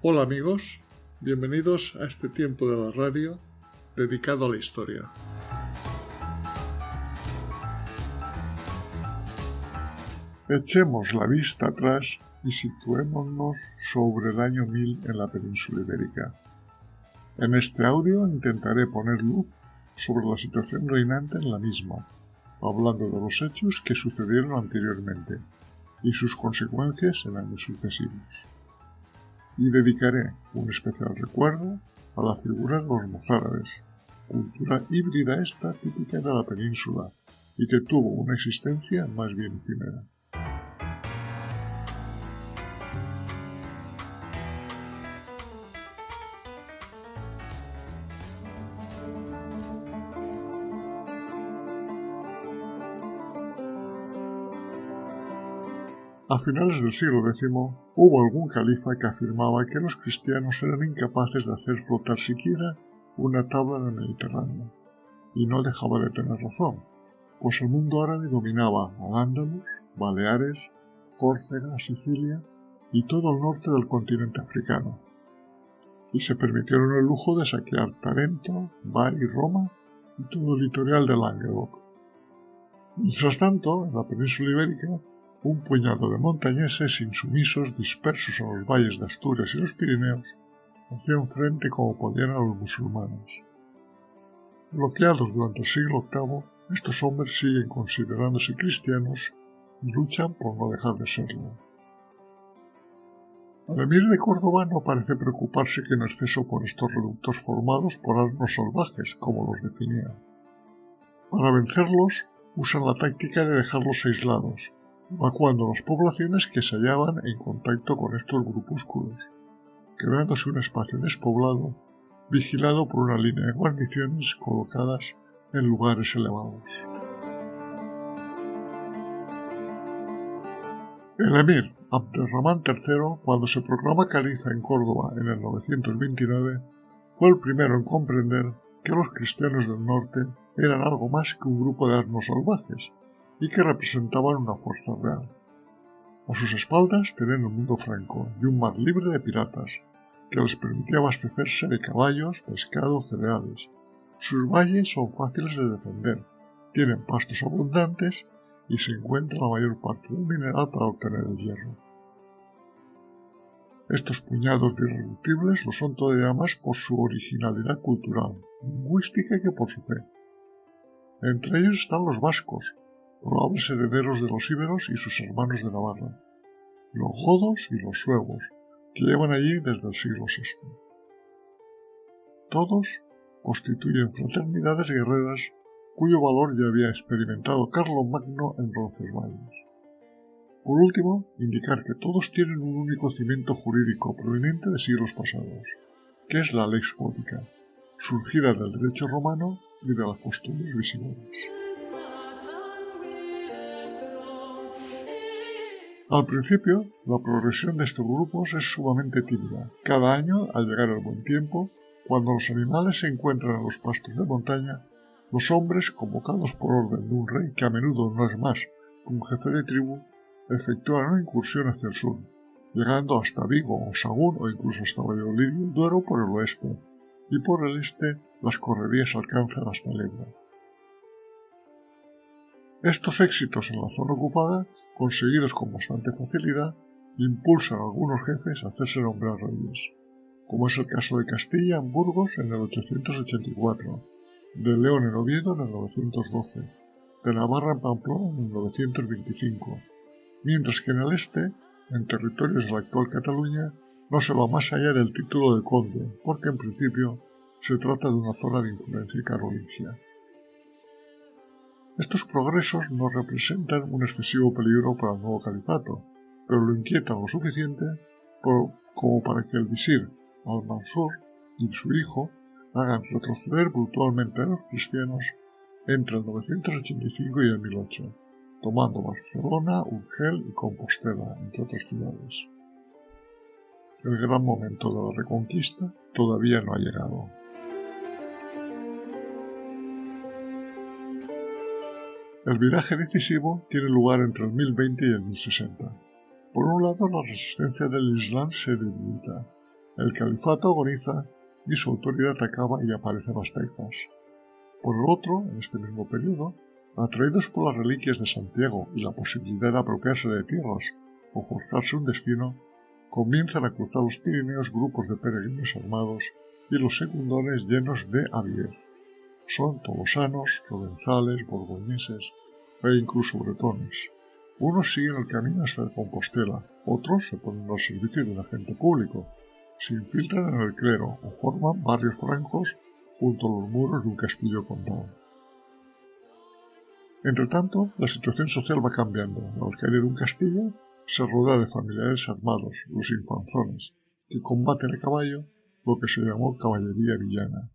Hola amigos, bienvenidos a este tiempo de la radio dedicado a la historia. Echemos la vista atrás y situémonos sobre el año 1000 en la península ibérica. En este audio intentaré poner luz sobre la situación reinante en la misma, hablando de los hechos que sucedieron anteriormente y sus consecuencias en años sucesivos. Y dedicaré un especial recuerdo a la figura de los mozárabes, cultura híbrida esta típica de la península y que tuvo una existencia más bien efímera. A finales del siglo X hubo algún califa que afirmaba que los cristianos eran incapaces de hacer flotar siquiera una tabla en el Mediterráneo, y no dejaba de tener razón, pues el mundo árabe dominaba Al-Ándalus, Baleares, Córcega, Sicilia y todo el norte del continente africano, y se permitieron el lujo de saquear Tarento, Bari, Roma y todo el litoral de Languedoc. Mientras tanto, en la península ibérica, un puñado de montañeses insumisos dispersos en los valles de Asturias y los Pirineos hacían frente como podían a los musulmanes. Bloqueados durante el siglo VIII, estos hombres siguen considerándose cristianos y luchan por no dejar de serlo. El emir de Córdoba no parece preocuparse en exceso por estos reductos formados por asnos salvajes, como los definía. Para vencerlos, usan la táctica de dejarlos aislados, evacuando las poblaciones que se hallaban en contacto con estos grupúsculos, creándose un espacio despoblado, vigilado por una línea de guarniciones colocadas en lugares elevados. El emir Abderramán III, cuando se proclama califa en Córdoba en el 929, fue el primero en comprender que los cristianos del norte eran algo más que un grupo de asnos salvajes, y que representaban una fuerza real. A sus espaldas tenían un mundo franco y un mar libre de piratas, que les permitía abastecerse de caballos, pescado, cereales. Sus valles son fáciles de defender, tienen pastos abundantes y se encuentra la mayor parte del mineral para obtener el hierro. Estos puñados de irreductibles lo son todavía más por su originalidad cultural, lingüística que por su fe. Entre ellos están los vascos, probables herederos de los íberos y sus hermanos de Navarra, los godos y los suevos, que llevan allí desde el siglo VI. Todos constituyen fraternidades guerreras cuyo valor ya había experimentado Carlomagno en Roncesvalles. Por último, indicar que todos tienen un único cimiento jurídico proveniente de siglos pasados, que es la lex gótica, surgida del derecho romano y de las costumbres visigodas. Al principio, la progresión de estos grupos es sumamente tímida. Cada año, al llegar el buen tiempo, cuando los animales se encuentran en los pastos de montaña, los hombres, convocados por orden de un rey que a menudo no es más que un jefe de tribu, efectúan una incursión hacia el sur, llegando hasta Vigo o Sagún o incluso hasta Valladolid y el Duero por el oeste, y por el este las correrías alcanzan hasta el Ebro. Estos éxitos en la zona ocupada, conseguidos con bastante facilidad, impulsan a algunos jefes a hacerse nombrar reyes, como es el caso de Castilla en Burgos en el 884, de León en Oviedo en el 912, de Navarra en Pamplona en el 925, mientras que en el este, en territorios de la actual Cataluña, no se va más allá del título de conde, porque en principio se trata de una zona de influencia carolingia. Estos progresos no representan un excesivo peligro para el nuevo califato, pero lo inquietan lo suficiente como para que el visir Al-Mansur y su hijo hagan retroceder brutalmente a los cristianos entre el 985 y el 1008, tomando Barcelona, Urgel y Compostela, entre otras ciudades. El gran momento de la reconquista todavía no ha llegado. El viraje decisivo tiene lugar entre el 1020 y el 1060. Por un lado, la resistencia del Islam se debilita, El califato agoniza y su autoridad acaba y aparecen las taifas. Por el otro, en este mismo periodo, atraídos por las reliquias de Santiago y la posibilidad de apropiarse de tierras o forjarse un destino, comienzan a cruzar los Pirineos grupos de peregrinos armados y los secundones llenos de avidez. Son tolosanos, provenzales, borgoñeses e incluso bretones. Unos siguen el camino hasta Compostela, otros se ponen al servicio de un agente público, se infiltran en el clero o forman barrios francos junto a los muros de un castillo condado. Entretanto, la situación social va cambiando. La alcaide de un castillo se rodea de familiares armados, los infanzones, que combaten a caballo, lo que se llamó caballería villana.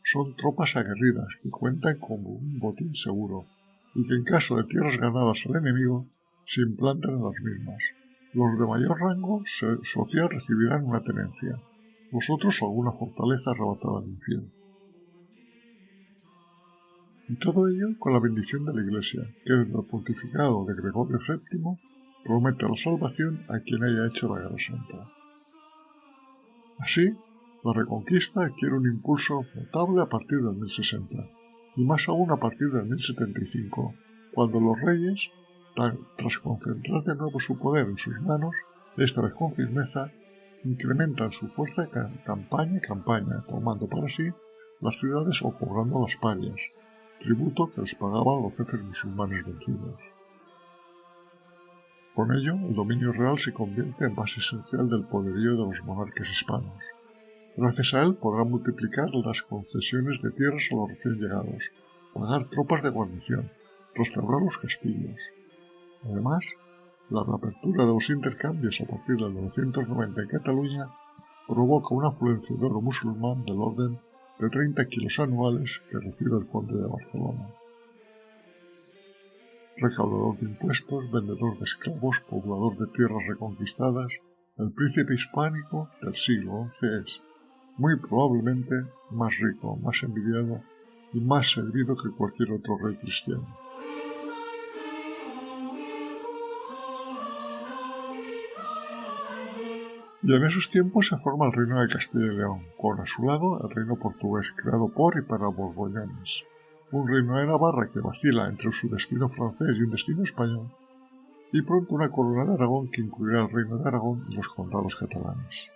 Son tropas aguerridas que cuentan con un botín seguro y que en caso de tierras ganadas al enemigo se implantan en las mismas. Los de mayor rango social recibirán una tenencia, los otros alguna fortaleza arrebatada al infiel. Y todo ello con la bendición de la Iglesia, que desde el pontificado de Gregorio VII promete la salvación a quien haya hecho la Guerra Santa. Así, la Reconquista adquiere un impulso notable a partir del 1060, y más aún a partir del 1075, cuando los reyes, tras concentrar de nuevo su poder en sus manos, esta vez con firmeza, incrementan su fuerza campaña a campaña, tomando para sí las ciudades o cobrando las parias, tributo que les pagaban los jefes musulmanes vencidos. Con ello, el dominio real se convierte en base esencial del poderío de los monarcas hispanos. Gracias a él podrán multiplicar las concesiones de tierras a los recién llegados, pagar tropas de guarnición, restaurar los castillos. Además, la reapertura de los intercambios a partir del 990 en Cataluña provoca una afluencia de oro musulmán del orden de 30 kilos anuales que recibe el conde de Barcelona. Recaudador de impuestos, vendedor de esclavos, poblador de tierras reconquistadas, el príncipe hispánico del siglo XI es, muy probablemente, más rico, más envidiado y más servido que cualquier otro rey cristiano. Y en esos tiempos se forma el reino de Castilla y León, con a su lado el reino portugués creado por y para borgoñones, un reino de Navarra que vacila entre su destino francés y un destino español, y pronto una corona de Aragón que incluirá el reino de Aragón y los condados catalanes.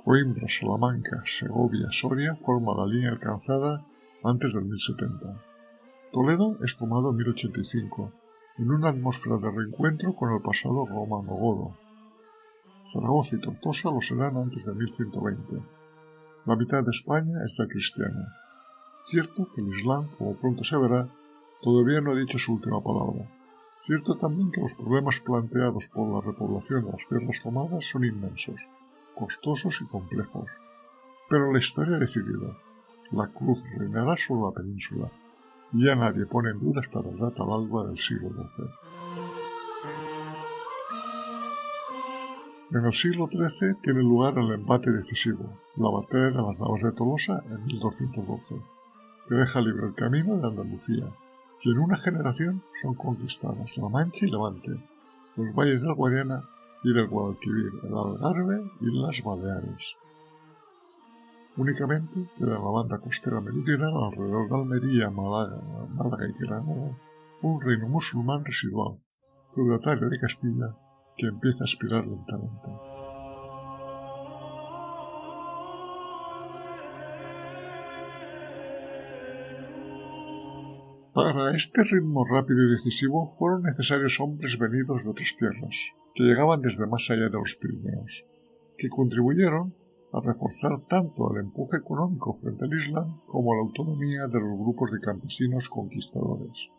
Coimbra, Salamanca, Segovia, Soria forman la línea alcanzada antes del 1070. Toledo es tomado en 1085, en una atmósfera de reencuentro con el pasado romano-godo. Zaragoza y Tortosa lo serán antes de 1120. La mitad de España está cristiana. Cierto que el Islam, como pronto se verá, todavía no ha dicho su última palabra. Cierto también que los problemas planteados por la repoblación de las tierras tomadas son inmensos, costosos y complejos. Pero la historia ha decidido. La cruz reinará sobre la península, y ya nadie pone en duda esta verdad al alba del siglo XII. En el siglo XIII tiene lugar el embate decisivo, la batalla de las Navas de Tolosa en 1212, que deja libre el camino de Andalucía, y en una generación son conquistadas La Mancha y Levante, los valles del Guadiana y del Guadalquivir, el Algarve y las Baleares. Únicamente queda en la banda costera meridional alrededor de Almería, Málaga y Granada un reino musulmán residual, feudatario de Castilla, que empieza a aspirar lentamente. Para este ritmo rápido y decisivo fueron necesarios hombres venidos de otras tierras, que llegaban desde más allá de los Pirineos, que contribuyeron a reforzar tanto el empuje económico frente al Islam como la autonomía de los grupos de campesinos conquistadores.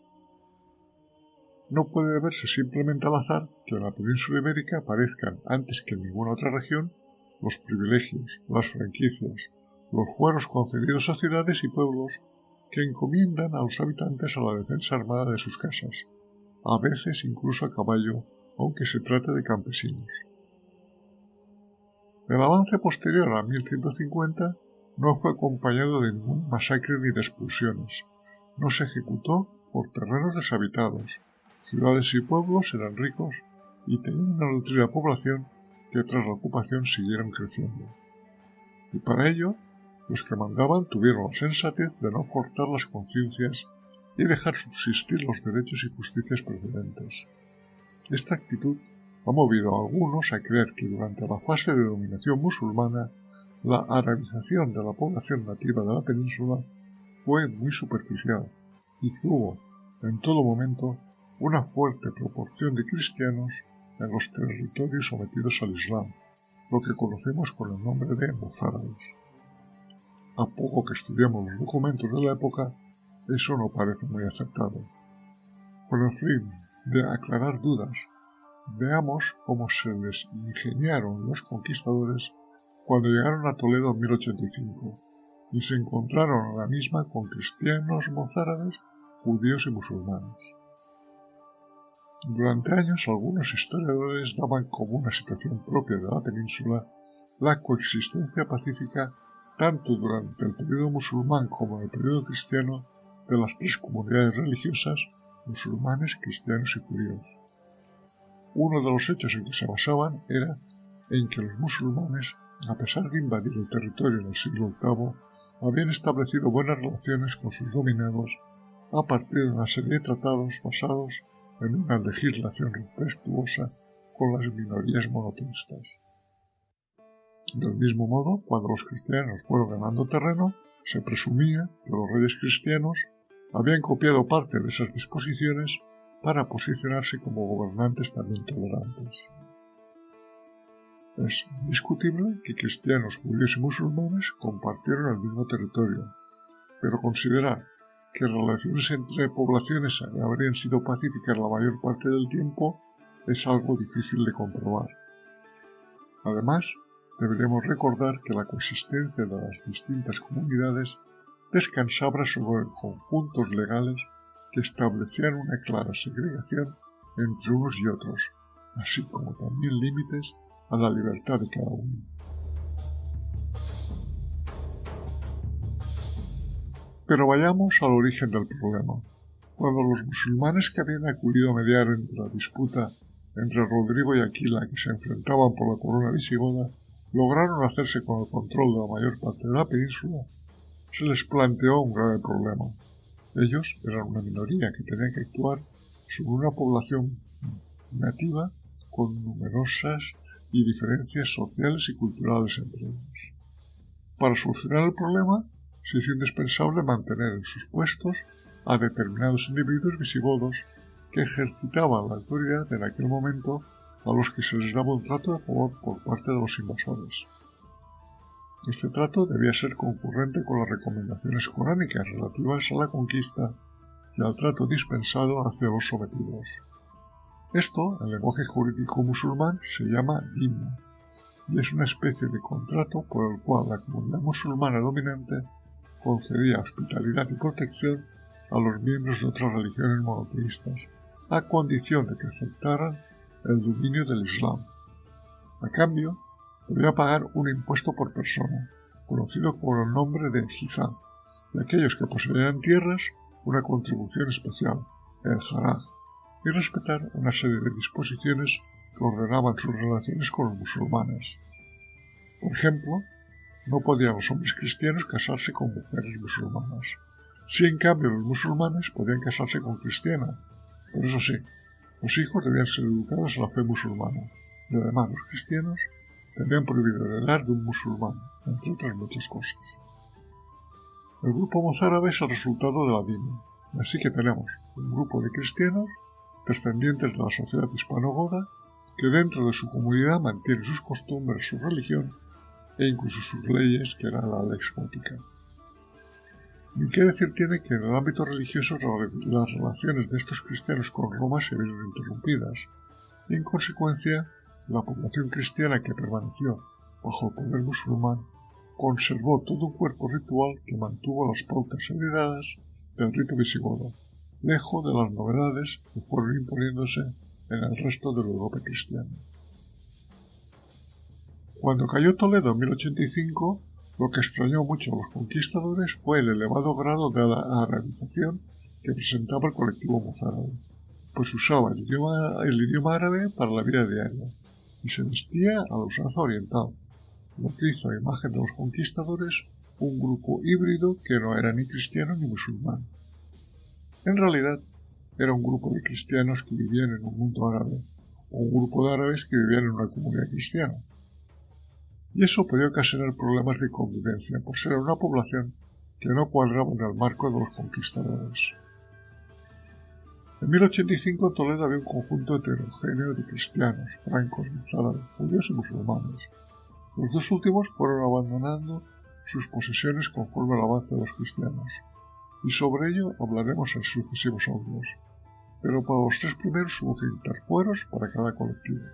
No puede verse simplemente al azar que en la península ibérica aparezcan, antes que en ninguna otra región, los privilegios, las franquicias, los fueros concedidos a ciudades y pueblos que encomiendan a los habitantes a la defensa armada de sus casas, a veces incluso a caballo, aunque se trate de campesinos. El avance posterior a 1150 no fue acompañado de ningún masacre ni de expulsiones. No se ejecutó por terrenos deshabitados. Ciudades y pueblos eran ricos y tenían una nutrida población que tras la ocupación siguieron creciendo. Y para ello, los que mandaban tuvieron la sensatez de no forzar las conciencias y dejar subsistir los derechos y justicias precedentes. Esta actitud ha movido a algunos a creer que durante la fase de dominación musulmana, la arabización de la población nativa de la península fue muy superficial y que hubo, en todo momento, una fuerte proporción de cristianos en los territorios sometidos al Islam, lo que conocemos con el nombre de mozárabes. A poco que estudiemos los documentos de la época, eso no parece muy acertado. Con el fin de aclarar dudas, veamos cómo se les ingeniaron los conquistadores cuando llegaron a Toledo en 1085 y se encontraron a la misma con cristianos mozárabes, judíos y musulmanes. Durante años algunos historiadores daban como una situación propia de la península la coexistencia pacífica tanto durante el periodo musulmán como en el periodo cristiano de las tres comunidades religiosas, musulmanes, cristianos y judíos. Uno de los hechos en que se basaban era en que los musulmanes, a pesar de invadir el territorio en el siglo VIII, habían establecido buenas relaciones con sus dominados a partir de una serie de tratados basados en una legislación respetuosa con las minorías monoteístas. Del mismo modo, cuando los cristianos fueron ganando terreno, se presumía que los reyes cristianos habían copiado parte de esas disposiciones para posicionarse como gobernantes también tolerantes. Es indiscutible que cristianos, judíos y musulmanes compartieron el mismo territorio, pero considerar que las relaciones entre poblaciones habrían sido pacíficas la mayor parte del tiempo es algo difícil de comprobar. Además, deberemos recordar que la coexistencia de las distintas comunidades descansaba sobre conjuntos legales que establecían una clara segregación entre unos y otros, así como también límites a la libertad de cada uno. Pero vayamos al origen del problema. Cuando los musulmanes que habían acudido a mediar entre la disputa entre Rodrigo y Aquila, que se enfrentaban por la corona visigoda, lograron hacerse con el control de la mayor parte de la península, se les planteó un grave problema. Ellos eran una minoría que tenía que actuar sobre una población nativa con numerosas y diferencias sociales y culturales entre ellos. Para solucionar el problema, se hizo indispensable mantener en sus puestos a determinados individuos visigodos que ejercitaban la autoridad en aquel momento a los que se les daba un trato de favor por parte de los invasores. Este trato debía ser concurrente con las recomendaciones coránicas relativas a la conquista y al trato dispensado hacia los sometidos. Esto, en lenguaje jurídico musulmán, se llama dhimma, y es una especie de contrato por el cual la comunidad musulmana dominante concedía hospitalidad y protección a los miembros de otras religiones monoteístas, a condición de que aceptaran el dominio del Islam. A cambio, debía pagar un impuesto por persona, conocido por el nombre de jizá, y aquellos que poseían tierras, una contribución especial, el haraj, y respetar una serie de disposiciones que ordenaban sus relaciones con los musulmanes. Por ejemplo, no podían los hombres cristianos casarse con mujeres musulmanas. Sí, en cambio, los musulmanes podían casarse con cristianas, pero eso sí, los hijos debían ser educados en la fe musulmana, y además los cristianos tenían prohibido heredar de un musulmán, entre otras muchas cosas. El grupo mozárabe es el resultado de la dhimma, así que tenemos un grupo de cristianos, descendientes de la sociedad hispano-goda, que dentro de su comunidad mantiene sus costumbres, su religión e incluso sus leyes, que eran la lex gótica. Ni qué decir tiene que en el ámbito religioso las relaciones de estos cristianos con Roma se vieron interrumpidas, y en consecuencia la población cristiana que permaneció bajo el poder musulmán conservó todo un cuerpo ritual que mantuvo las pautas heredadas del rito visigodo, lejos de las novedades que fueron imponiéndose en el resto de la Europa cristiana. Cuando cayó Toledo en 1085, lo que extrañó mucho a los conquistadores fue el elevado grado de arabización que presentaba el colectivo mozárabe, pues usaba el idioma árabe para la vida diaria, y se vestía a la usanza oriental, lo que hizo a imagen de los conquistadores un grupo híbrido que no era ni cristiano ni musulmán. En realidad, era un grupo de cristianos que vivían en un mundo árabe, o un grupo de árabes que vivían en una comunidad cristiana. Y eso podía ocasionar problemas de convivencia, por ser una población que no cuadraba en el marco de los conquistadores. En 1085 en Toledo había un conjunto heterogéneo de cristianos, francos, mozárabes, judíos y musulmanes. Los dos últimos fueron abandonando sus posesiones conforme al avance de los cristianos, y sobre ello hablaremos en sucesivos audios, pero para los tres primeros hubo que dictar fueros para cada colectivo.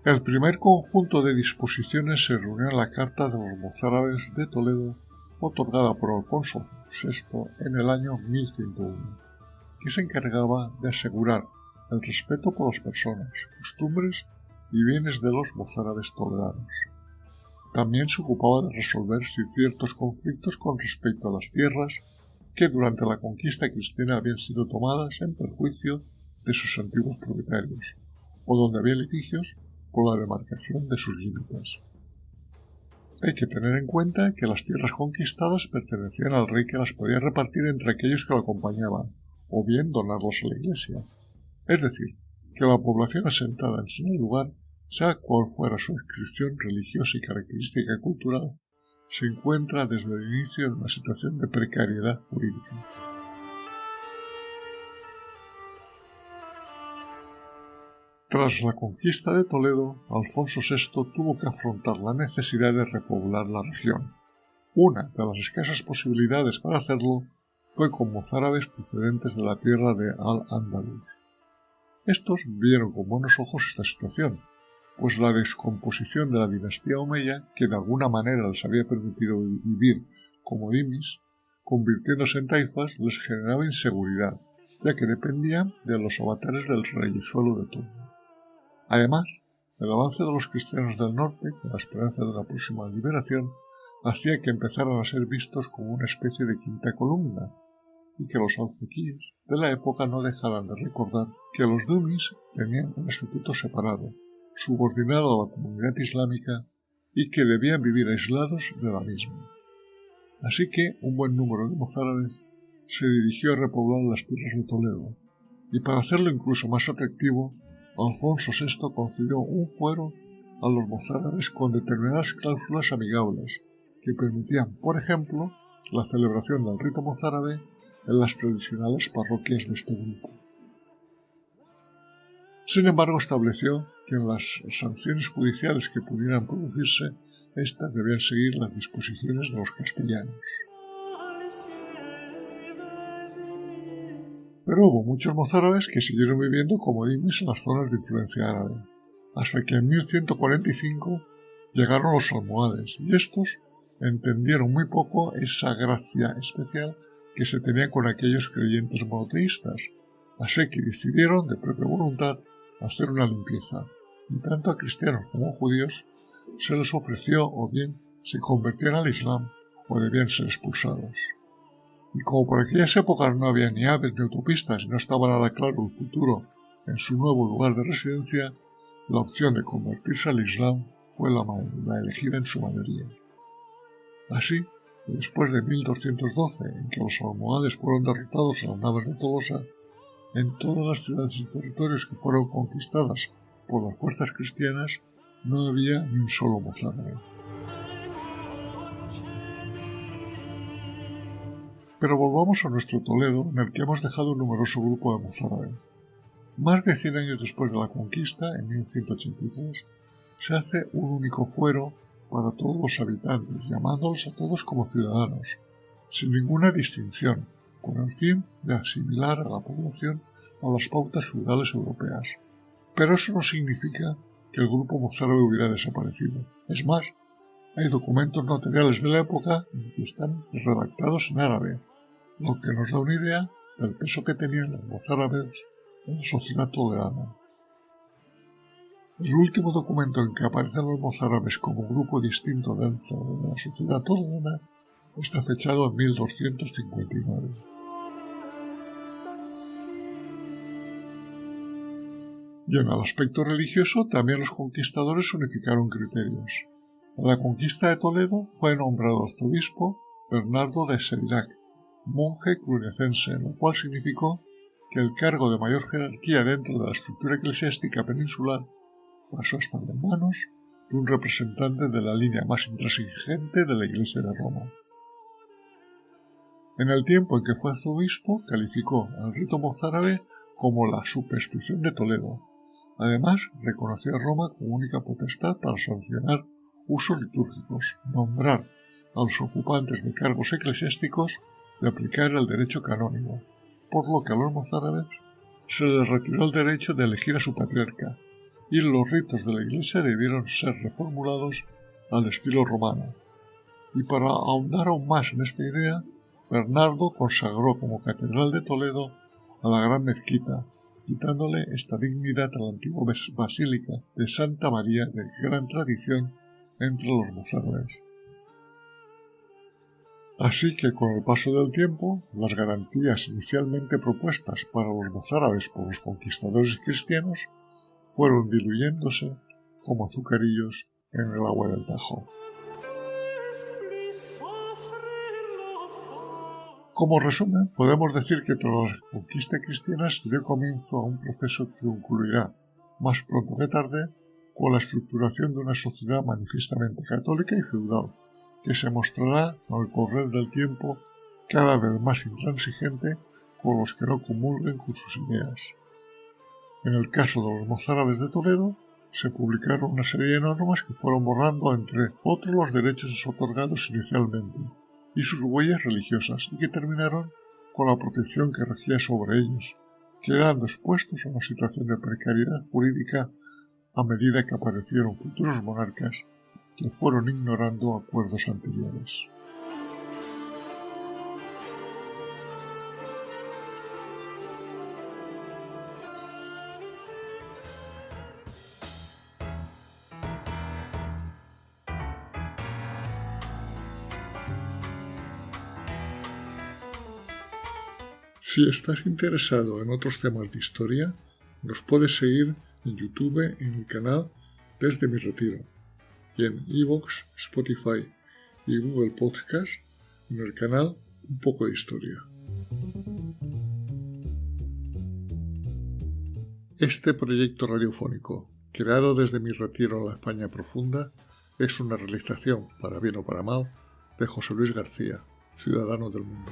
El primer conjunto de disposiciones se reunió en la Carta de los Mozárabes de Toledo, otorgada por Alfonso VI en el año 1101, que se encargaba de asegurar el respeto por las personas, costumbres y bienes de los mozárabes toledanos. También se ocupaba de resolver ciertos conflictos con respecto a las tierras que durante la conquista cristiana habían sido tomadas en perjuicio de sus antiguos propietarios, o donde había litigios por la demarcación de sus límites. Hay que tener en cuenta que las tierras conquistadas pertenecían al rey, que las podía repartir entre aquellos que lo acompañaban, o bien donarlas a la iglesia. Es decir, que la población asentada en el lugar, sea cual fuera su inscripción religiosa y característica cultural, se encuentra desde el inicio en una situación de precariedad jurídica. Tras la conquista de Toledo, Alfonso VI tuvo que afrontar la necesidad de repoblar la región. Una de las escasas posibilidades para hacerlo fue con mozárabes procedentes de la tierra de Al-Ándalus. Estos vieron con buenos ojos esta situación, pues la descomposición de la dinastía omeya, que de alguna manera les había permitido vivir como dhimis, convirtiéndose en taifas, les generaba inseguridad, ya que dependían de los avatares del reyezuelo de turno. Además, el avance de los cristianos del norte, con la esperanza de una próxima liberación, hacía que empezaran a ser vistos como una especie de quinta columna, y que los alfaquíes de la época no dejaran de recordar que los dhumis tenían un estatuto separado, subordinado a la comunidad islámica, y que debían vivir aislados de la misma. Así que un buen número de mozárabes se dirigió a repoblar las tierras de Toledo, y para hacerlo incluso más atractivo, Alfonso VI concedió un fuero a los mozárabes con determinadas cláusulas amigables, que permitían, por ejemplo, la celebración del rito mozárabe en las tradicionales parroquias de este grupo. Sin embargo, estableció que en las sanciones judiciales que pudieran producirse, éstas debían seguir las disposiciones de los castellanos. Pero hubo muchos mozárabes que siguieron viviendo como dhimis en las zonas de influencia árabe, hasta que en 1145 llegaron los almohades, y estos entendieron muy poco esa gracia especial que se tenía con aquellos creyentes monoteístas, así que decidieron de propia voluntad hacer una limpieza, y tanto a cristianos como a judíos se les ofreció o bien se convertían al Islam o debían ser expulsados. Y como por aquellas épocas no había ni aves ni autopistas y no estaba nada claro el futuro en su nuevo lugar de residencia, la opción de convertirse al Islam fue la elegida en su mayoría. Así, después de 1212, en que los almohades fueron derrotados en las naves de Tolosa, en todas las ciudades y territorios que fueron conquistadas por las fuerzas cristianas no había ni un solo mozárabe. Pero volvamos a nuestro Toledo, en el que hemos dejado un numeroso grupo de mozárabe. Más de 100 años después de la conquista, en 1183, se hace un único fuero para todos los habitantes, llamándolos a todos como ciudadanos, sin ninguna distinción, con el fin de asimilar a la población a las pautas feudales europeas. Pero eso no significa que el grupo mozárabe hubiera desaparecido. Es más, hay documentos notariales de la época que están redactados en árabe, lo que nos da una idea del peso que tenían los mozárabes en la sociedad toledana. El último documento en que aparecen los mozárabes como grupo distinto dentro de la sociedad toledana está fechado en 1259. Y en el aspecto religioso también los conquistadores unificaron criterios. A la conquista de Toledo fue nombrado arzobispo Bernardo de Sevirac, monje cluniacense, lo cual significó que el cargo de mayor jerarquía dentro de la estructura eclesiástica peninsular pasó a estar en manos de un representante de la línea más intransigente de la Iglesia de Roma. En el tiempo en que fue arzobispo, calificó al rito mozárabe como la superstición de Toledo. Además, reconoció a Roma como única potestad para sancionar usos litúrgicos, nombrar a los ocupantes de cargos eclesiásticos y aplicar el derecho canónico, por lo que a los mozárabes se les retiró el derecho de elegir a su patriarca, y los ritos de la Iglesia debieron ser reformulados al estilo romano. Y para ahondar aún más en esta idea, Bernardo consagró como catedral de Toledo a la Gran Mezquita, quitándole esta dignidad a la antigua basílica de Santa María de gran tradición entre los mozárabes. Así que con el paso del tiempo, las garantías inicialmente propuestas para los mozárabes por los conquistadores cristianos fueron diluyéndose como azucarillos en el agua del Tajo. Como resumen, podemos decir que tras la conquista cristiana se dio comienzo a un proceso que concluirá, más pronto que tarde, con la estructuración de una sociedad manifiestamente católica y feudal, que se mostrará al correr del tiempo cada vez más intransigente con los que no comulguen con sus ideas. En el caso de los mozárabes de Toledo, se publicaron una serie de normas que fueron borrando, entre otros, los derechos otorgados inicialmente y sus huellas religiosas, y que terminaron con la protección que regía sobre ellos, quedando expuestos a una situación de precariedad jurídica a medida que aparecieron futuros monarcas que fueron ignorando acuerdos anteriores. Si estás interesado en otros temas de historia, nos puedes seguir en YouTube en el canal Desde mi Retiro y en iVoox, Spotify y Google Podcast en el canal Un poco de Historia. Este proyecto radiofónico, creado desde mi retiro en la España profunda, es una realización, para bien o para mal, de José Luis García, ciudadano del mundo.